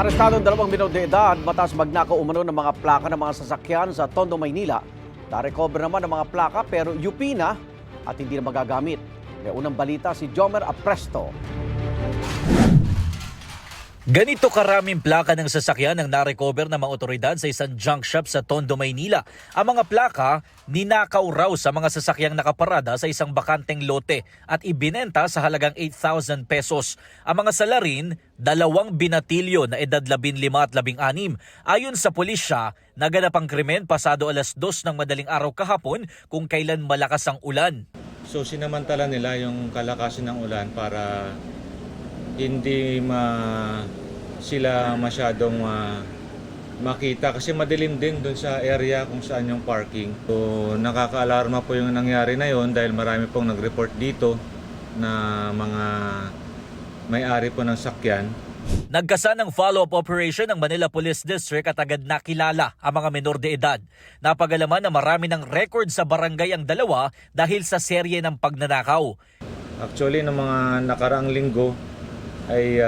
Arestado ang 2 menor de edad matapos magnakaw umano ng mga plaka ng mga sasakyan sa Tondo, Maynila. Na-recover naman ang mga plaka pero UP na at hindi na magagamit. May unang balita si Jomer Apresto. Ganito karaming plaka ng sasakyan ang narecover ng mga otoridad sa isang junk shop sa Tondo, Maynila. Ang mga plaka, ninakaw raw sa mga sasakyang nakaparada sa isang bakanteng lote at ibinenta sa halagang 8,000 pesos. Ang mga salarin, 2 binatilyo na edad 15 at 16. Ayon sa pulisya, naganap ang krimen pasado 2:00 ng madaling araw kahapon kung kailan malakas ang ulan. So sinamantala nila yung kalakasan ng ulan para hindi sila masyadong makita kasi madilim din doon sa area kung saan yung parking. So nakaka-alarma po yung nangyari na yon dahil marami pong nag-report dito na mga may-ari po ng sakyan. Nagkasa ng follow-up operation ng Manila Police District at agad nakilala ang mga menor de edad. Napagalaman na marami ng record sa barangay ang dalawa dahil sa serye ng pagnanakaw. Actually, ng mga nakaraang linggo ay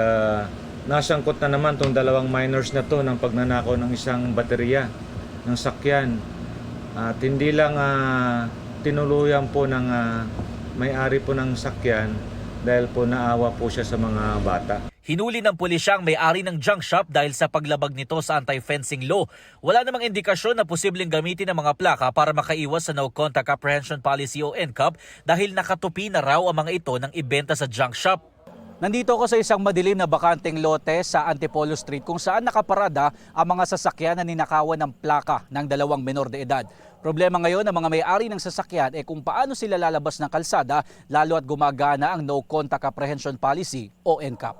nasangkot na naman itong 2 minors na to ng pagnanakaw ng isang baterya ng sakyan. At hindi lang tinuluyan po ng may-ari po ng sakyan dahil po naawa po siya sa mga bata. Hinuli ng pulisya ang may-ari ng junk shop dahil sa paglabag nito sa anti-fencing law. Wala namang indikasyon na posibleng gamitin ang mga plaka para makaiwas sa No Contact Apprehension Policy o NCAP dahil nakatupi na raw ang mga ito ng ibenta sa junk shop. Nandito ako sa isang madilim na bakanteng lote sa Antipolo Street kung saan nakaparada ang mga sasakyan na ninakawan ng plaka ng 2 menor de edad. Problema ngayon ng mga may-ari ng sasakyan kung paano sila lalabas ng kalsada lalo at gumagana ang No Contact Apprehension Policy o NCAP.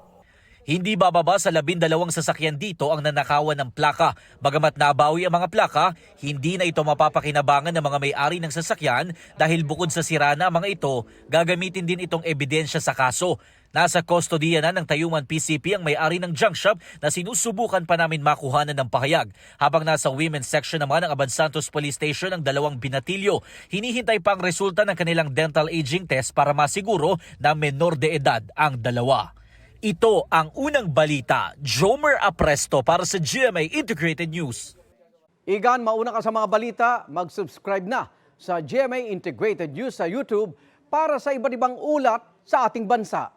Hindi bababa sa 12 sasakyan dito ang nanakawan ng plaka. Bagamat nabawi ang mga plaka, hindi na ito mapapakinabangan ng mga may-ari ng sasakyan dahil bukod sa sira na ang mga ito, gagamitin din itong ebidensya sa kaso. Nasa kustodiya na ng Tayuman PCP ang may-ari ng junk shop na sinusubukan pa namin makuhanan ng pahayag. Habang nasa women's section naman ng Abansantos Police Station ang 2 binatilyo. Hinihintay pa ang resulta ng kanilang dental aging test para masiguro na menor de edad ang dalawa. Ito ang unang balita. Jomer Apresto para sa GMA Integrated News. Igan, mauna ka sa mga balita, mag-subscribe na sa GMA Integrated News sa YouTube para sa iba't ibang ulat sa ating bansa.